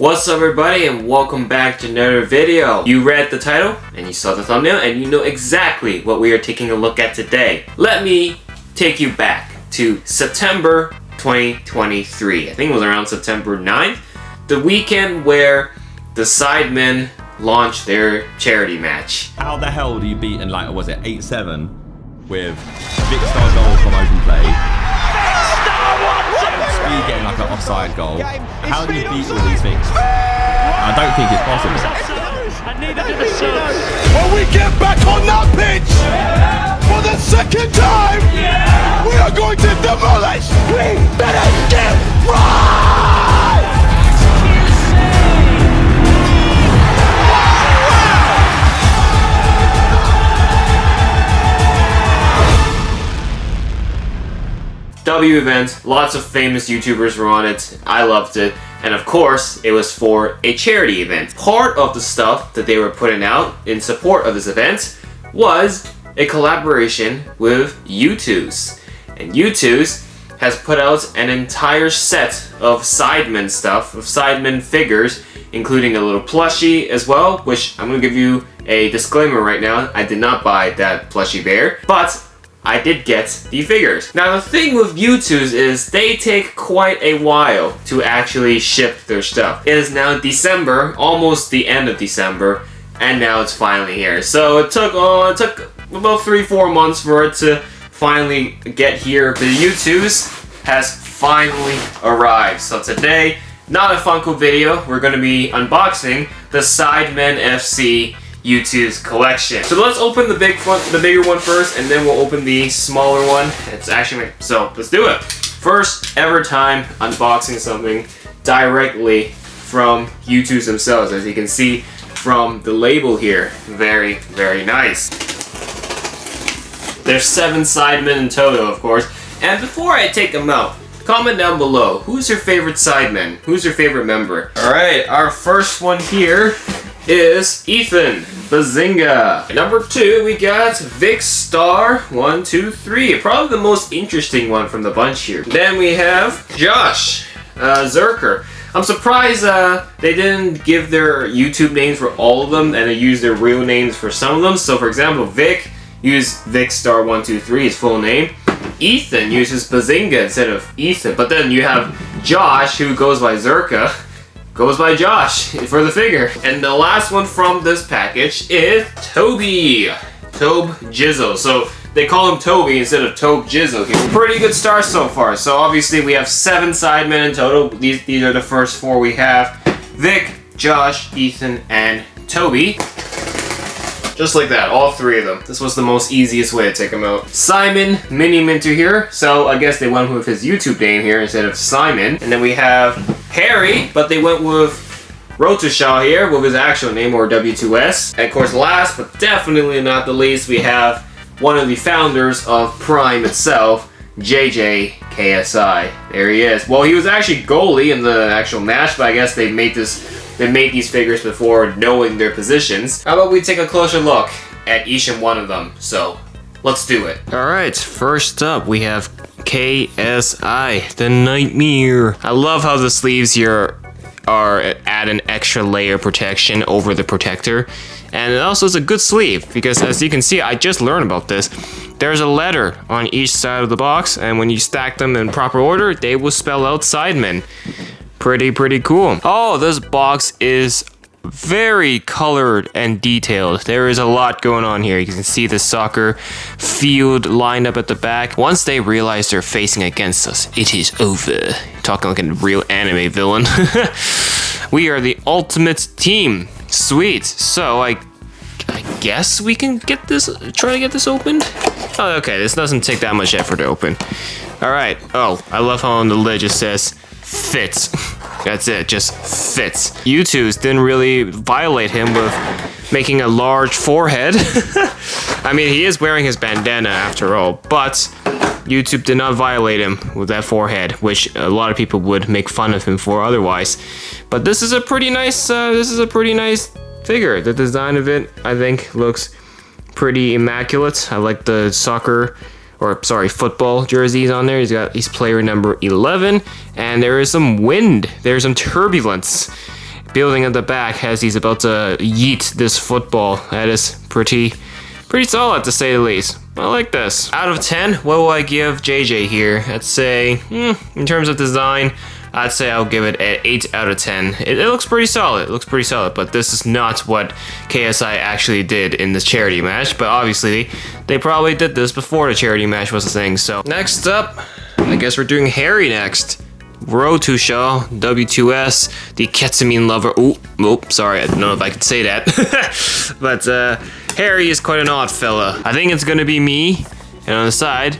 What's up everybody and welcome back to another video. You read the title and you saw the thumbnail and you know exactly what we are taking a look at today. Let me take you back to September 2023. I think it was around September 9th. The weekend where the Sidemen launched their charity match. How the hell do you beat in like, was it 8-7 with Big Star goal from open play? Speed getting like an offside goal. How do you beat all these things? I don't think it's possible. When we get back on that pitch for the second time, we are going to demolish. We better get right. W event, lots of famous YouTubers were on it, I loved it, and of course, it was for a charity event. Part of the stuff that they were putting out in support of this event was a collaboration with YouTooz. And YouTooz has put out an entire set of Sidemen stuff, of Sidemen figures, including a little plushie as well, which I'm gonna give you a disclaimer right now, I did not buy that plushie bear, but I did get the figures. Now the thing with YouTooz is they take quite a while to actually ship their stuff. It is now December, almost the end of December, and now it's finally here. So it took about 3-4 months for it to finally get here. The YouTooz has finally arrived. So today, not a Funko video, we're gonna be unboxing the Sidemen FC YouTooz collection. So let's open the bigger one first, and then we'll open the smaller one. It's actually, so let's do it. First ever time unboxing something directly from YouTooz themselves, as you can see from the label here. Very, very nice. There's 7 Sidemen in total, of course. And before I take them out, comment down below, who's your favorite Sidemen? Who's your favorite member? Alright, our first one here is Ethan Bazinga. Number 2, we got Vicstar123, probably the most interesting one from the bunch here. Then we have Josh Zerker. I'm surprised they didn't give their YouTube names for all of them and they used their real names for some of them. So for example, Vic used Vicstar123, his full name. Ethan uses Bazinga instead of Ethan. But then you have Josh, who goes by Zerka, goes by Josh for the figure. And the last one from this package is Toby. Tobe Jizzo. So they call him Toby instead of Tobe Jizzo here. Pretty good start so far. So obviously we have 7 Sidemen in total. These are the first 4 we have. Vic, Josh, Ethan, and Toby. Just like that, all 3 of them. This was the most easiest way to take them out. Simon Mini Minter here. So I guess they went with his YouTube name here instead of Simon. And then we have Harry, but they went with Rotushaw here with his actual name, or W2S. And of course, last but definitely not the least, we have one of the founders of Prime itself, JJ KSI. There he is. Well, he was actually goalie in the actual match, but I guess they made these figures before knowing their positions. How about we take a closer look at each and one of them? So let's do it. Alright, first up we have KSI, the Nightmare. I love how the sleeves here add an extra layer of protection over the protector. And it also is a good sleeve, because as you can see, I just learned about this. There's a letter on each side of the box, and when you stack them in proper order, they will spell out Sidemen. Pretty cool. Oh, this box is very colored and detailed. There is a lot going on here. You can see the soccer field lined up at the back. Once they realize they're facing against us, it is over. Talking like a real anime villain. We are the ultimate team. Sweet. So I guess we can get this, try to get this opened. Oh, okay, this doesn't take that much effort to open. All right. Oh, I love how on the lid just says fits. That's it, just fits. YouTooz didn't really violate him with making a large forehead. I mean, he is wearing his bandana after all, but YouTube did not violate him with that forehead, which a lot of people would make fun of him for otherwise. But this is a pretty nice figure. The design of it, I think, looks pretty immaculate. I like the football jerseys on there. He's player number 11, and there is some wind. There's some turbulence building at the back as he's about to yeet this football. That is pretty solid to say the least. I like this. Out of 10, what will I give JJ here? I'd say, in terms of design, I'd say I'll give it an 8 out of 10. It looks pretty solid. It looks pretty solid, but this is not what KSI actually did in this charity match. But obviously, they probably did this before the charity match was a thing. So next up, I guess we're doing Harry next. Road to Shaw, W2S, the ketamine lover. Oh, sorry, I don't know if I could say that. But Harry is quite an odd fella. I think it's gonna be me, and on the side,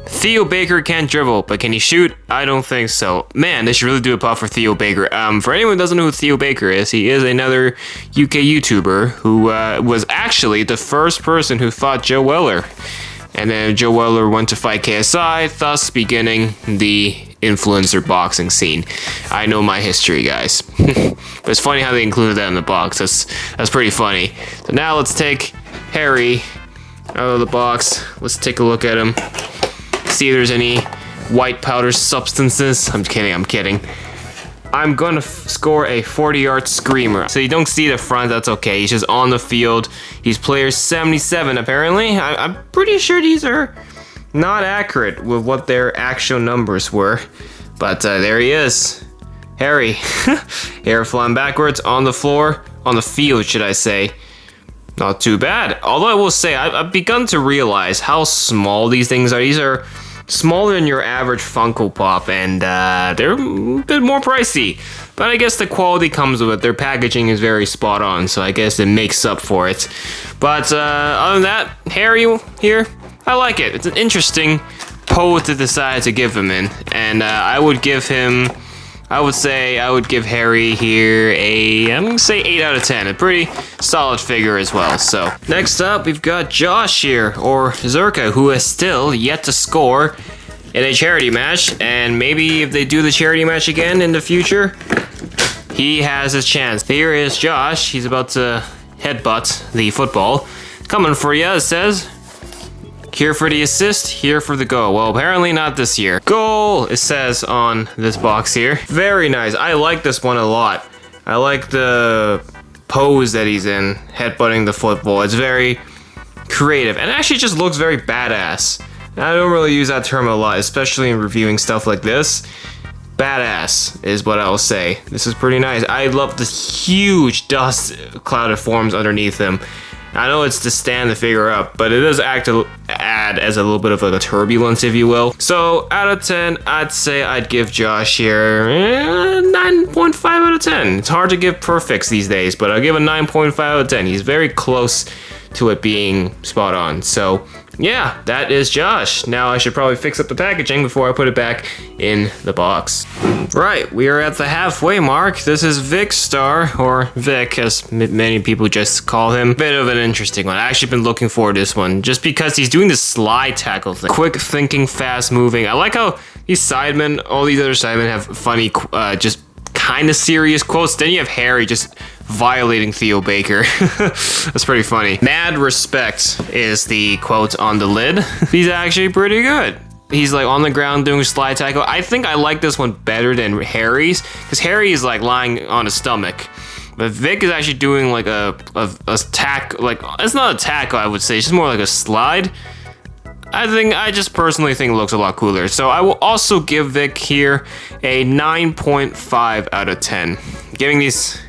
Theo Baker can't dribble, but can he shoot? I don't think so. Man, they should really do a pop for Theo Baker. For anyone who doesn't know who Theo Baker is, he is another UK YouTuber who was actually the first person who fought Joe Weller. And then Joe Weller went to fight KSI, thus beginning the influencer boxing scene. I know my history, guys. But it's funny how they included that in the box. That's pretty funny. So now let's take Harry out of the box. Let's take a look at him. See if there's any white powder substances. I'm kidding. I'm gonna score a 40-yard screamer. So you don't see the front, that's okay. He's just on the field. He's player 77 apparently. I'm pretty sure these are not accurate with what their actual numbers were. But there he is. Harry. Hair flying backwards on the floor. On the field, should I say. Not too bad. Although I will say, I've begun to realize how small these things are. These are smaller than your average Funko Pop, and they're a bit more pricey. But I guess the quality comes with it. Their packaging is very spot on, so I guess it makes up for it. But other than that, Harry here, I like it. It's an interesting pose to decide to give him in, and I would give Harry here I'm gonna say 8 out of 10. A pretty solid figure as well. So next up, we've got Josh here, or Zerka, who has still yet to score in a charity match. And maybe if they do the charity match again in the future, he has his chance. Here is Josh. He's about to headbutt the football. Coming for you, it says. Here for the assist, here for the goal. Well, apparently not this year. Goal, it says on this box here. Very nice. I like this one a lot. I like the pose that he's in, headbutting the football. It's very creative, and actually just looks very badass. I don't really use that term a lot, especially in reviewing stuff like this. Badass is what I'll say. This is pretty nice. I love the huge dust cloud that forms underneath him. I know it's to stand the figure up, but it does add as a little bit of a turbulence, if you will. So out of 10, I'd say I'd give Josh here 9.5 out of 10. It's hard to give perfects these days, but I'll give a 9.5 out of 10. He's very close to it being spot on. So yeah, that is Josh. Now I should probably fix up the packaging before I put it back in the box. Right, we are at the halfway mark. This is Vic's star, or Vic, as many people just call him. Bit of an interesting one. I've actually been looking forward to this one, just because he's doing this slide tackle thing. Quick thinking, fast moving. I like how these Sidemen, all these other Sidemen have funny, just kind of serious quotes. Then you have Harry just violating Theo Baker. That's pretty funny. Mad respect is the quote on the lid. He's actually pretty good. He's like on the ground doing a slide tackle. I think I like this one better than Harry's, because Harry is like lying on his stomach. But Vic is actually doing like a tack, like it's not a tackle, I would say, it's just more like a slide. I just personally think it looks a lot cooler. So I will also give Vic here a 9.5 out of 10. Giving these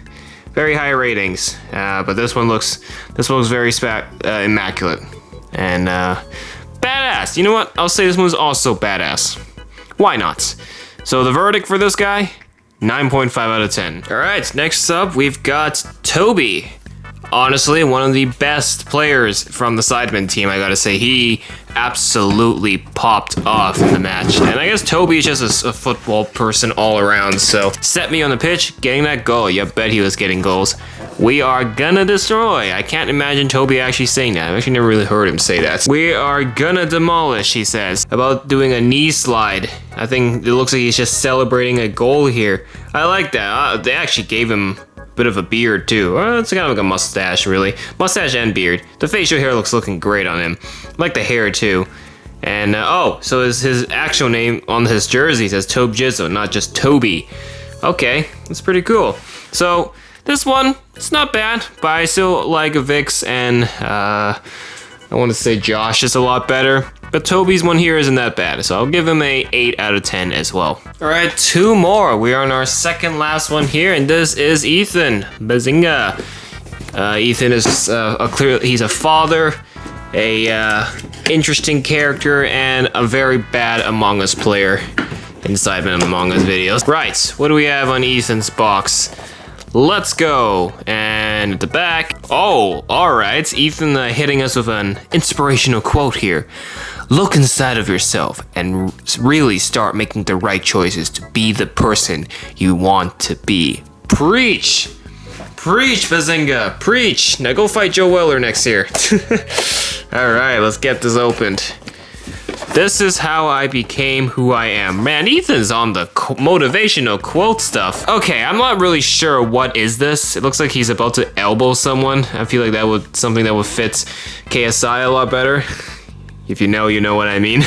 very high ratings, but this one looks very immaculate and badass. You know what? I'll say this one's also badass. Why not? So the verdict for this guy, 9.5 out of 10. All right, next up we've got Toby. Honestly, one of the best players from the Sidemen team, I gotta say. He absolutely popped off in the match. And I guess Toby is just a football person all around, so set me on the pitch, getting that goal. You bet he was getting goals. We are gonna destroy. I can't imagine Toby actually saying that. I've actually never really heard him say that. We are gonna demolish, he says, about doing a knee slide. I think it looks like he's just celebrating a goal here. I like that. They actually gave him bit of a beard too. It's kind of like a mustache, really. Mustache and beard. The facial hair looking great on him. I like the hair too. And oh, so his actual name on his jersey says Tobe Jizzo, not just Toby. Okay, that's pretty cool. So this one, it's not bad, but I still like Vix and I want to say Josh is a lot better. But Toby's one here isn't that bad, so I'll give him a 8 out of 10 as well. All right, 2 more. We are on our second last one here, and this is Ethan. Bazinga. Ethan is he's a father, a interesting character, and a very bad Among Us player in Sidemen Among Us videos. Right, what do we have on Ethan's box? Let's go. And at the back, oh, all right. Ethan hitting us with an inspirational quote here. Look inside of yourself and really start making the right choices to be the person you want to be. Preach. Preach, Bazinga. Preach. Now go fight Joe Weller next year. All right, let's get this opened. This is how I became who I am. Man, Ethan's on the motivational quote stuff. Okay, I'm not really sure what is this. It looks like he's about to elbow someone. I feel like that would something that would fit KSI a lot better. If you know what I mean.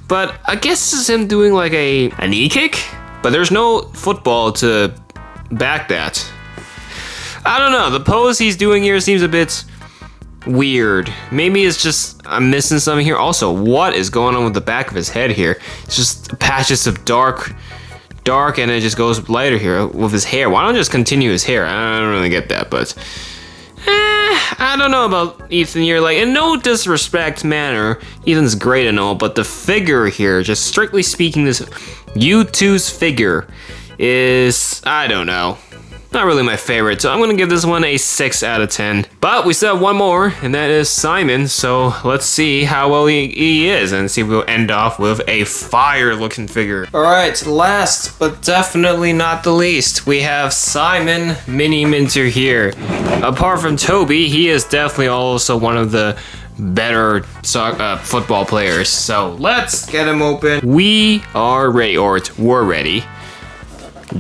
But I guess this is him doing like a knee kick, but there's no football to back that. I don't know. The pose he's doing here seems a bit weird. Maybe it's just I'm missing something here. Also, what is going on with the back of his head here? It's just patches of dark, and it just goes lighter here with his hair. Why don't I just continue his hair? I don't really get that, but I don't know about Ethan here. Like, in no disrespect manner, Ethan's great and all, but the figure here, just strictly speaking, this YouTooz figure is, I don't know, not really my favorite, so I'm gonna give this one a 6 out of 10. But we still have one more, and that is Simon, so let's see how well he is, and see if we'll end off with a fire-looking figure. Alright, last, but definitely not the least, we have Simon Mini Minter here. Apart from Toby, he is definitely also one of the better football players, so let's get him open. We are ready, or we're ready.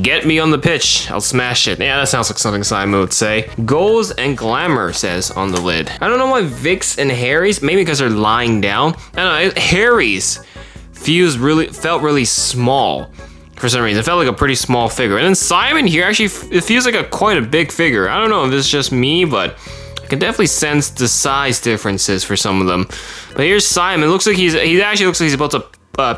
Get me on the pitch, I'll smash it. Yeah, that sounds like something Simon would say. Goals and glamour says on the lid. I don't know why Vix and Harry's, maybe because they're lying down. I don't know, Harry's felt really small for some reason. It felt like a pretty small figure. And then Simon here, actually, it feels like quite a big figure. I don't know if it's just me, but I can definitely sense the size differences for some of them. But here's Simon. It looks like he actually looks like he's about to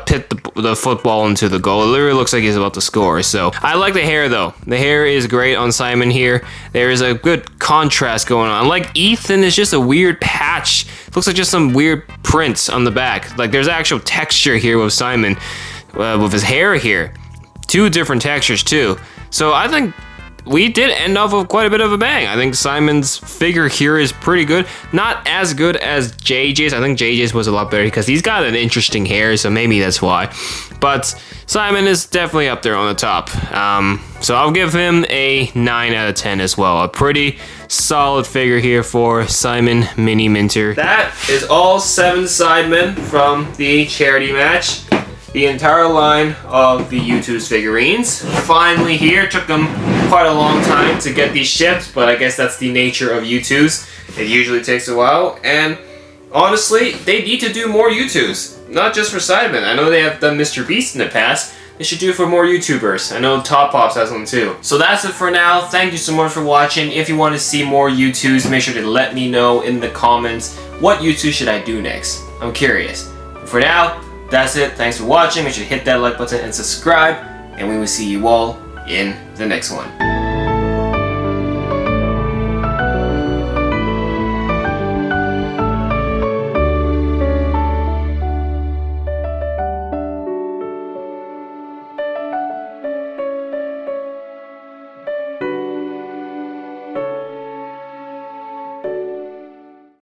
pit the football into the goal. It literally looks like he's about to score. So I like the hair though. The hair is great on Simon here. There is a good contrast going on. Like Ethan is just a weird patch. It looks like just some weird prints on the back. Like there's actual texture here with Simon, with his hair here. 2 different textures too. So I think we did end off with quite a bit of a bang. I think Simon's figure here is pretty good. Not as good as JJ's. I think JJ's was a lot better because he's got an interesting hair, so maybe that's why. But Simon is definitely up there on the top. So I'll give him a 9 out of 10 as well. A pretty solid figure here for Simon Mini Minter. That is all 7 Sidemen from the charity match. The entire line of the YouTooz figurines. Finally here, took them quite a long time to get these shipped, but I guess that's the nature of YouTooz. It usually takes a while, and honestly, they need to do more YouTooz. Not just for Sidemen. I know they have done Mr. Beast in the past. They should do it for more YouTubers. I know Top Pops has one too. So that's it for now. Thank you so much for watching. If you want to see more YouTooz, make sure to let me know in the comments what YouTooz should I do next. I'm curious. But for now, that's it. Thanks for watching. Make sure to hit that like button and subscribe. And we will see you all in the next one.